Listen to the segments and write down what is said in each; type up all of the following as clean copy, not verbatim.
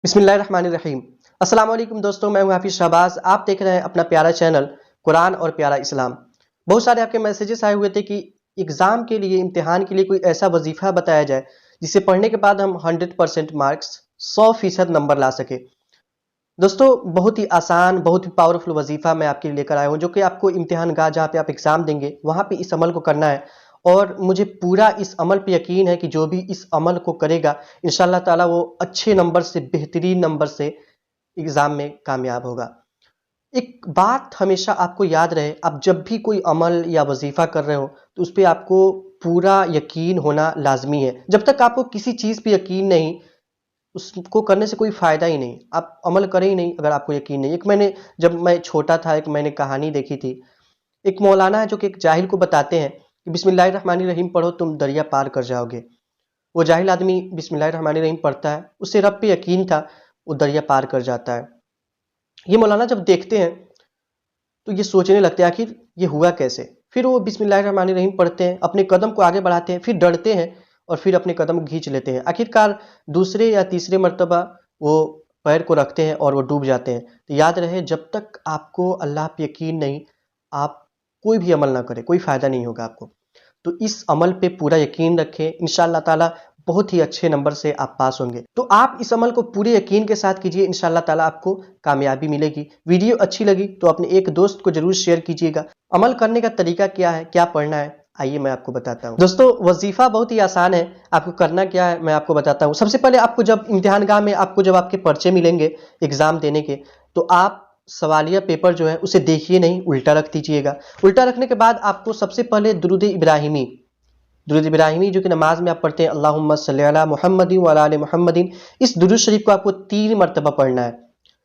बिस्मिल्लाहिर्रहमानिर्रहीम। अस्सलाम वालेकुम दोस्तों, मैं हूं हाफिज शहबाज। आप देख रहे हैं अपना प्यारा चैनल कुरान और प्यारा इस्लाम। बहुत सारे आपके मैसेजेस आए हुए थे कि एग्ज़ाम के लिए, इम्तिहान के लिए कोई ऐसा वजीफ़ा बताया जाए जिसे पढ़ने के बाद हम 100% मार्क्स, 100% नंबर ला सके। दोस्तों, बहुत ही आसान, बहुत ही पावरफुल वजीफ़ा मैं आपके लिए लेकर आया हूँ, जो कि आपको इम्तिहान गाह जहाँ पे आप एग्ज़ाम देंगे वहाँ पे इस अमल को करना है। और मुझे पूरा इस अमल पे यकीन है कि जो भी इस अमल को करेगा इंशाअल्लाह ताला वो अच्छे नंबर से, बेहतरीन नंबर से एग्ज़ाम में कामयाब होगा। एक बात हमेशा आपको याद रहे, आप जब भी कोई अमल या वजीफ़ा कर रहे हो तो उस पे आपको पूरा यकीन होना लाज़मी है। जब तक आपको किसी चीज़ पे यकीन नहीं, उसको करने से कोई फ़ायदा ही नहीं। आप अमल करें ही नहीं अगर आपको यकीन नहीं। जब मैं छोटा था, एक मैंने कहानी देखी थी। एक मौलाना है जो कि एक जाहिल को बताते हैं कि बिस्मिल्लाहिर्रहमानिर्रहीम पढ़ो, तुम दरिया पार कर जाओगे। वो जाहिल आदमी बिस्मिल्लाहिर्रहमानिर्रहीम पढ़ता है, उसे रब पे यकीन था, वो दरिया पार कर जाता है। ये मौलाना जब देखते हैं तो ये सोचने लगते हैं आखिर ये हुआ कैसे। फिर वो बिस्मिल्लाहिर्रहमानिर्रहीम पढ़ते हैं, अपने कदम को आगे बढ़ाते हैं, फिर डरते हैं और फिर अपने कदम को खींच लेते हैं। आखिरकार दूसरे या तीसरे मर्तबा वो पैर को रखते हैं और वो डूब जाते हैं। तो याद रहे, जब तक आपको अल्लाह पे यकीन नहीं, आप कोई भी अमल ना करें, कोई फ़ायदा नहीं होगा आपको। तो इस अमल पे पूरा यकीन रखें, इंशाअल्लाह ताला बहुत ही अच्छे नंबर से आप पास होंगे। तो आप इस अमल को पूरे यकीन के साथ कीजिए, इंशाअल्लाह ताला आपको कामयाबी मिलेगी। वीडियो अच्छी लगी तो अपने एक दोस्त को ज़रूर शेयर कीजिएगा। अमल करने का तरीका क्या है, क्या पढ़ना है, आइए मैं आपको बताता हूँ। दोस्तों, वजीफ़ा बहुत ही आसान है। आपको करना क्या है मैं आपको बताता हूँ। सबसे पहले आपको जब इम्तिहानगाह में जब आपके पर्चे मिलेंगे एग्ज़ाम देने के, तो आप सवालिया पेपर जो है उसे देखिए नहीं, उल्टा रख दीजिएगा। उल्टा रखने के बाद आपको सबसे पहले दुरूद इब्राहिमी जो कि नमाज में आप पढ़ते हैं, अल्लाहुम्मा सल्ली अला मुहम्मदिन व अला आलि मुहम्मदिन, इस दुरूद शरीफ को आपको 3 मरतबा पढ़ना है।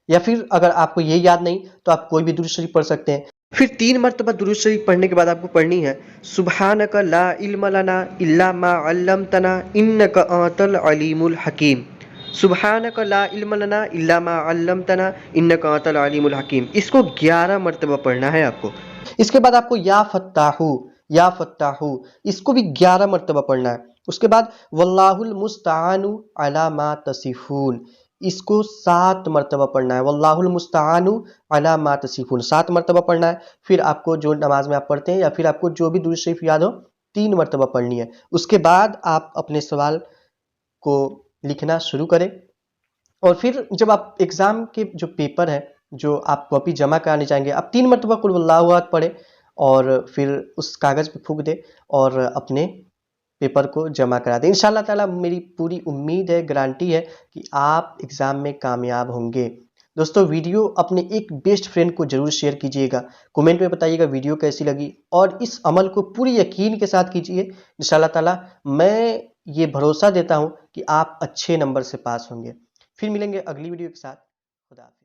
या फिर अगर आपको ये याद नहीं तो आप कोई भी दुरूद शरीफ पढ़ सकते हैं। फिर 3 मरतबा दुरूद शरीफ पढ़ने के बाद आपको पढ़नी है सुब्हानका ला इल्म लना इल्ला मा अल्लमतना इन्नका अंतल अलीमुल हकीम। सुब्हानका ला इल्म लना इल्ला मा अल्लमतना इन्नका अंतल अलीमुल हकीम। इसको 11 मरतबा पढ़ना है आपको। इसके बाद आपको या फत्ताहू, इसको भी 11 मरतबा पढ़ना है। उसके बाद वल्लाहुल मुस्तआनु अला मा तसिफून, इसको 7 मरतबा पढ़ना है। वल्लाहुल मुस्तआनु अला मा तसिफून 7 मरतबा पढ़ना है। फिर आपको जो नमाज में आप पढ़ते हैं या फिर आपको जो भी दुरूद शरीफ याद हो, 3 मरतबा पढ़नी है। उसके बाद आप अपने सवाल को लिखना शुरू करें। और फिर जब आप एग्ज़ाम के जो पेपर है, जो आप कॉपी जमा कराने जाएंगे, आप 3 मरतबा कुल हुवल्लाहु अहद पढ़ें और फिर उस कागज़ पे फूँक दें और अपने पेपर को जमा करा दें। इंशाअल्लाह ताला मेरी पूरी उम्मीद है, गारंटी है कि आप एग्ज़ाम में कामयाब होंगे। दोस्तों, वीडियो अपने एक बेस्ट फ्रेंड को ज़रूर शेयर कीजिएगा। कमेंट में बताइएगा वीडियो कैसी लगी और इस अमल को पूरी यकीन के साथ कीजिए। इंशाअल्लाह ताला मैं ये भरोसा देता हूँ कि आप अच्छे नंबर से पास होंगे। फिर मिलेंगे अगली वीडियो के साथ। खुदा हाफ़िज़।